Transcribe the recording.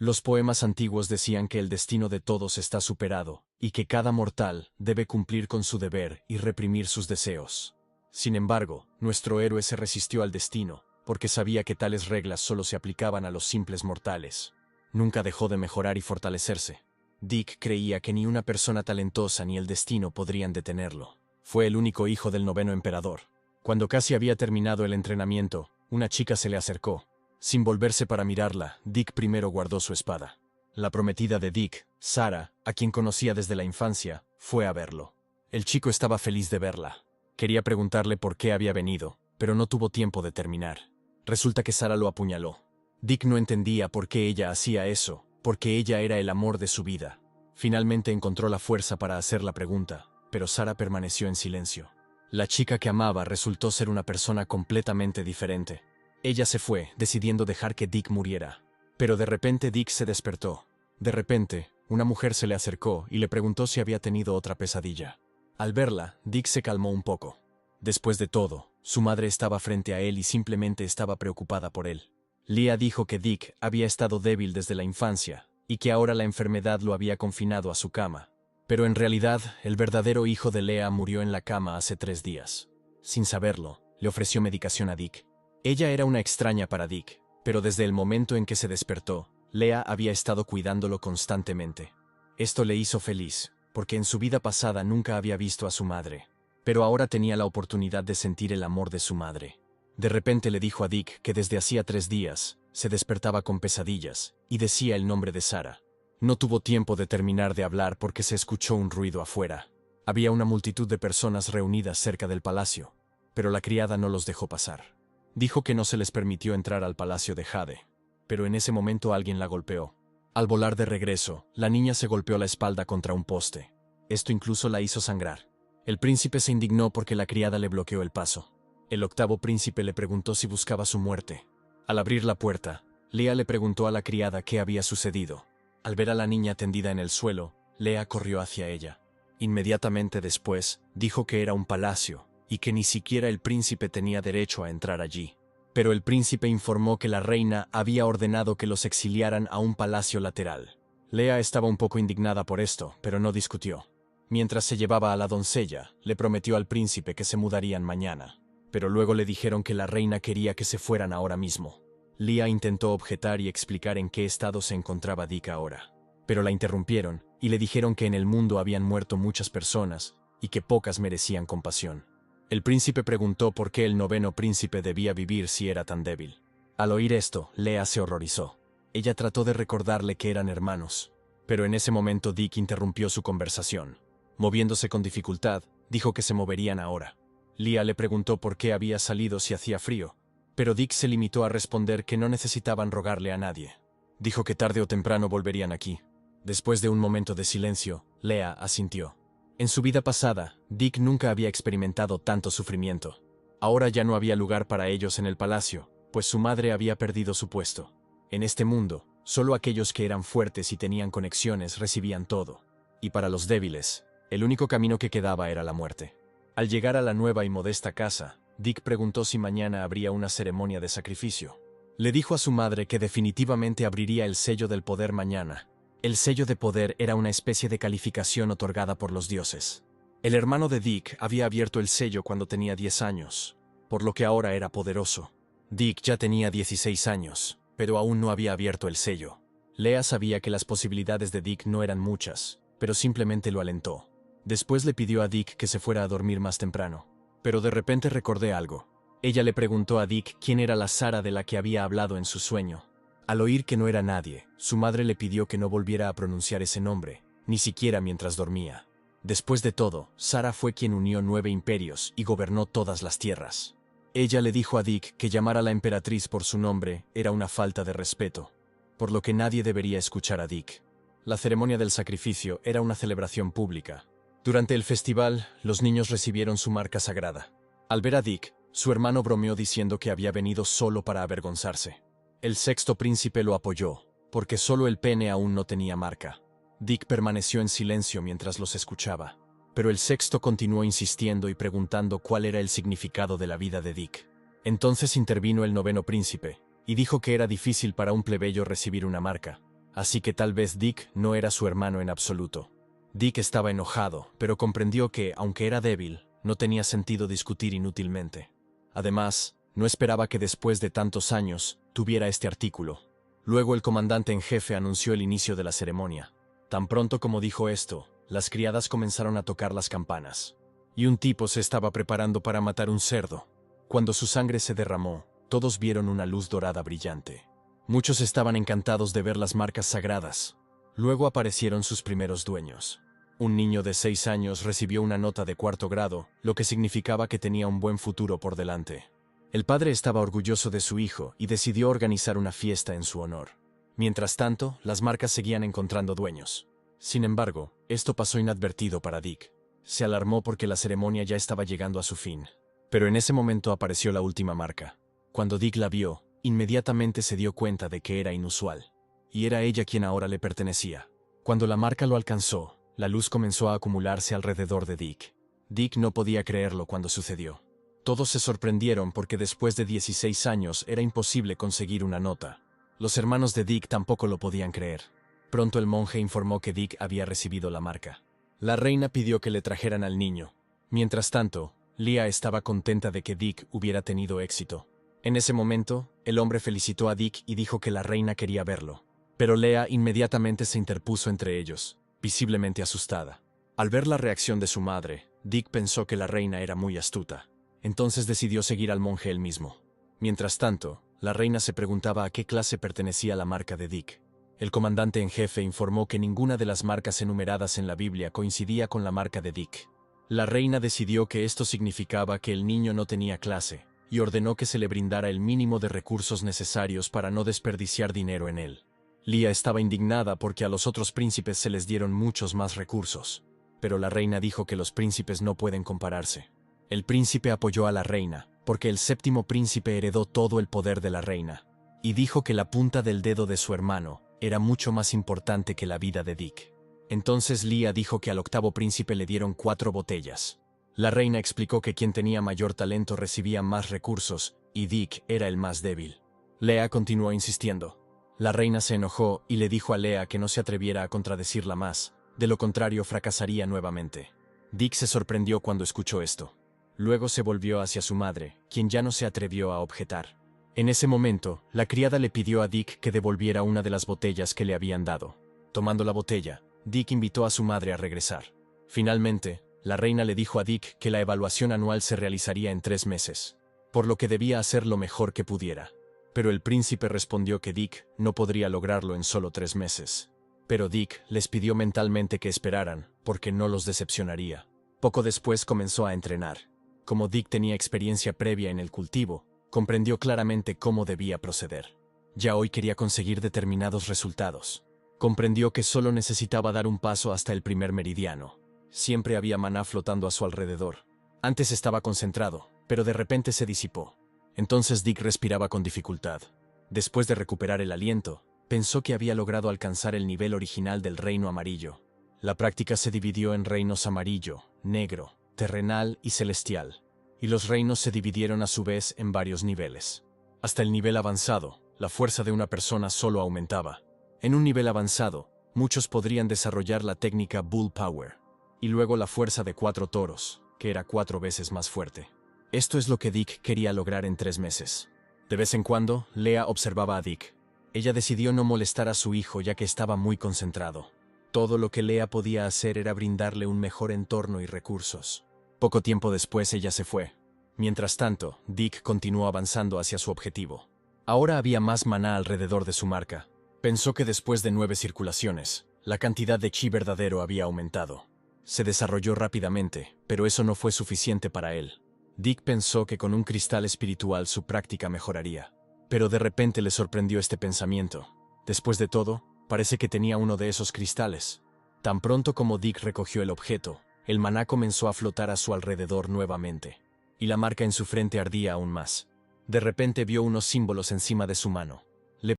Los poemas antiguos decían que el destino de todos está superado, y que cada mortal debe cumplir con su deber y reprimir sus deseos. Sin embargo, nuestro héroe se resistió al destino, porque sabía que tales reglas solo se aplicaban a los simples mortales. Nunca dejó de mejorar y fortalecerse. Dick creía que ni una persona talentosa ni el destino podrían detenerlo. Fue el único hijo del 9º emperador. Cuando casi había terminado el entrenamiento, una chica se le acercó. Sin volverse para mirarla, Dick primero guardó su espada. La prometida de Dick, Sarah, a quien conocía desde la infancia, fue a verlo. El chico estaba feliz de verla. Quería preguntarle por qué había venido, pero no tuvo tiempo de terminar. Resulta que Sarah lo apuñaló. Dick no entendía por qué ella hacía eso, porque ella era el amor de su vida. Finalmente encontró la fuerza para hacer la pregunta, pero Sarah permaneció en silencio. La chica que amaba resultó ser una persona completamente diferente. Ella se fue, decidiendo dejar que Dick muriera. Pero de repente Dick se despertó. De repente, una mujer se le acercó y le preguntó si había tenido otra pesadilla. Al verla, Dick se calmó un poco. Después de todo, su madre estaba frente a él y simplemente estaba preocupada por él. Leah dijo que Dick había estado débil desde la infancia, y que ahora la enfermedad lo había confinado a su cama. Pero en realidad, el verdadero hijo de Leah murió en la cama hace 3 días. Sin saberlo, le ofreció medicación a Dick. Ella era una extraña para Dick, pero desde el momento en que se despertó, Leah había estado cuidándolo constantemente. Esto le hizo feliz, porque en su vida pasada nunca había visto a su madre, pero ahora tenía la oportunidad de sentir el amor de su madre. De repente le dijo a Dick que desde hacía 3 días, se despertaba con pesadillas, y decía el nombre de Sarah. No tuvo tiempo de terminar de hablar porque se escuchó un ruido afuera. Había una multitud de personas reunidas cerca del palacio, pero la criada no los dejó pasar. Dijo que no se les permitió entrar al palacio de Jade, pero en ese momento alguien la golpeó. Al volar de regreso, la niña se golpeó la espalda contra un poste. Esto incluso la hizo sangrar. El príncipe se indignó porque la criada le bloqueó el paso. El 8º príncipe le preguntó si buscaba su muerte. Al abrir la puerta, Leah le preguntó a la criada qué había sucedido. Al ver a la niña tendida en el suelo, Leah corrió hacia ella. Inmediatamente después, dijo que era un palacio, y que ni siquiera el príncipe tenía derecho a entrar allí. Pero el príncipe informó que la reina había ordenado que los exiliaran a un palacio lateral. Leah estaba un poco indignada por esto, pero no discutió. Mientras se llevaba a la doncella, le prometió al príncipe que se mudarían mañana. Pero luego le dijeron que la reina quería que se fueran ahora mismo. Leah intentó objetar y explicar en qué estado se encontraba Dick ahora. Pero la interrumpieron y le dijeron que en el mundo habían muerto muchas personas y que pocas merecían compasión. El príncipe preguntó por qué el 9º príncipe debía vivir si era tan débil. Al oír esto, Leah se horrorizó. Ella trató de recordarle que eran hermanos. Pero en ese momento Dick interrumpió su conversación. Moviéndose con dificultad, dijo que se moverían ahora. Leah le preguntó por qué había salido si hacía frío, pero Dick se limitó a responder que no necesitaban rogarle a nadie. Dijo que tarde o temprano volverían aquí. Después de un momento de silencio, Leah asintió. En su vida pasada, Dick nunca había experimentado tanto sufrimiento. Ahora ya no había lugar para ellos en el palacio, pues su madre había perdido su puesto. En este mundo, solo aquellos que eran fuertes y tenían conexiones recibían todo. Y para los débiles, el único camino que quedaba era la muerte. Al llegar a la nueva y modesta casa, Dick preguntó si mañana habría una ceremonia de sacrificio. Le dijo a su madre que definitivamente abriría el sello del poder mañana. El sello de poder era una especie de calificación otorgada por los dioses. El hermano de Dick había abierto el sello cuando tenía 10 años, por lo que ahora era poderoso. Dick ya tenía 16 años, pero aún no había abierto el sello. Leah sabía que las posibilidades de Dick no eran muchas, pero simplemente lo alentó. Después le pidió a Dick que se fuera a dormir más temprano. Pero de repente recordé algo. Ella le preguntó a Dick quién era la Sarah de la que había hablado en su sueño. Al oír que no era nadie, su madre le pidió que no volviera a pronunciar ese nombre, ni siquiera mientras dormía. Después de todo, Sarah fue quien unió 9 imperios y gobernó todas las tierras. Ella le dijo a Dick que llamar a la emperatriz por su nombre era una falta de respeto, por lo que nadie debería escuchar a Dick. La ceremonia del sacrificio era una celebración pública. Durante el festival, los niños recibieron su marca sagrada. Al ver a Dick, su hermano bromeó diciendo que había venido solo para avergonzarse. El 6º príncipe lo apoyó, porque solo el pene aún no tenía marca. Dick permaneció en silencio mientras los escuchaba, pero el 6º continuó insistiendo y preguntando cuál era el significado de la vida de Dick. Entonces intervino el 9º príncipe, y dijo que era difícil para un plebeyo recibir una marca, así que tal vez Dick no era su hermano en absoluto. Dick estaba enojado, pero comprendió que, aunque era débil, no tenía sentido discutir inútilmente. Además, no esperaba que después de tantos años tuviera este artículo. Luego el comandante en jefe anunció el inicio de la ceremonia. Tan pronto como dijo esto, las criadas comenzaron a tocar las campanas. Y un tipo se estaba preparando para matar un cerdo. Cuando su sangre se derramó, todos vieron una luz dorada brillante. Muchos estaban encantados de ver las marcas sagradas. Luego aparecieron sus primeros dueños. Un niño de 6 años recibió una nota de 4º grado, lo que significaba que tenía un buen futuro por delante. El padre estaba orgulloso de su hijo y decidió organizar una fiesta en su honor. Mientras tanto, las marcas seguían encontrando dueños. Sin embargo, esto pasó inadvertido para Dick. Se alarmó porque la ceremonia ya estaba llegando a su fin. Pero en ese momento apareció la última marca. Cuando Dick la vio, inmediatamente se dio cuenta de que era inusual. Y era ella quien ahora le pertenecía. Cuando la marca lo alcanzó, la luz comenzó a acumularse alrededor de Dick. Dick no podía creerlo cuando sucedió. Todos se sorprendieron porque después de 16 años era imposible conseguir una nota. Los hermanos de Dick tampoco lo podían creer. Pronto el monje informó que Dick había recibido la marca. La reina pidió que le trajeran al niño. Mientras tanto, Leah estaba contenta de que Dick hubiera tenido éxito. En ese momento, el hombre felicitó a Dick y dijo que la reina quería verlo. Pero Leah inmediatamente se interpuso entre ellos, visiblemente asustada. Al ver la reacción de su madre, Dick pensó que la reina era muy astuta. Entonces decidió seguir al monje él mismo. Mientras tanto, la reina se preguntaba a qué clase pertenecía la marca de Dick. El comandante en jefe informó que ninguna de las marcas enumeradas en la Biblia coincidía con la marca de Dick. La reina decidió que esto significaba que el niño no tenía clase, y ordenó que se le brindara el mínimo de recursos necesarios para no desperdiciar dinero en él. Leah estaba indignada porque a los otros príncipes se les dieron muchos más recursos. Pero la reina dijo que los príncipes no pueden compararse. El príncipe apoyó a la reina, porque el 7º príncipe heredó todo el poder de la reina, y dijo que la punta del dedo de su hermano era mucho más importante que la vida de Dick. Entonces Leah dijo que al 8º príncipe le dieron 4 botellas. La reina explicó que quien tenía mayor talento recibía más recursos, y Dick era el más débil. Leah continuó insistiendo. La reina se enojó y le dijo a Leah que no se atreviera a contradecirla más, de lo contrario fracasaría nuevamente. Dick se sorprendió cuando escuchó esto. Luego se volvió hacia su madre, quien ya no se atrevió a objetar. En ese momento, la criada le pidió a Dick que devolviera una de las botellas que le habían dado. Tomando la botella, Dick invitó a su madre a regresar. Finalmente, la reina le dijo a Dick que la evaluación anual se realizaría en 3 meses, por lo que debía hacer lo mejor que pudiera. Pero el príncipe respondió que Dick no podría lograrlo en solo 3 meses. Pero Dick les pidió mentalmente que esperaran, porque no los decepcionaría. Poco después comenzó a entrenar. Como Dick tenía experiencia previa en el cultivo, comprendió claramente cómo debía proceder. Ya hoy quería conseguir determinados resultados. Comprendió que solo necesitaba dar un paso hasta el primer meridiano. Siempre había maná flotando a su alrededor. Antes estaba concentrado, pero de repente se disipó. Entonces Dick respiraba con dificultad. Después de recuperar el aliento, pensó que había logrado alcanzar el nivel original del reino amarillo. La práctica se dividió en reinos amarillo, negro, terrenal y celestial, y los reinos se dividieron a su vez en varios niveles. Hasta el nivel avanzado, la fuerza de una persona solo aumentaba. En un nivel avanzado, muchos podrían desarrollar la técnica Bull Power, y luego la fuerza de 4 toros, que era 4 veces más fuerte. Esto es lo que Dick quería lograr en 3 meses. De vez en cuando, Leah observaba a Dick. Ella decidió no molestar a su hijo ya que estaba muy concentrado. Todo lo que Leah podía hacer era brindarle un mejor entorno y recursos. Poco tiempo después ella se fue. Mientras tanto, Dick continuó avanzando hacia su objetivo. Ahora había más maná alrededor de su marca. Pensó que después de 9 circulaciones, la cantidad de chi verdadero había aumentado. Se desarrolló rápidamente, pero eso no fue suficiente para él. Dick pensó que con un cristal espiritual su práctica mejoraría. Pero de repente le sorprendió este pensamiento. Después de todo, parece que tenía uno de esos cristales. Tan pronto como Dick recogió el objeto, el maná comenzó a flotar a su alrededor nuevamente, y la marca en su frente ardía aún más. De repente vio unos símbolos encima de su mano.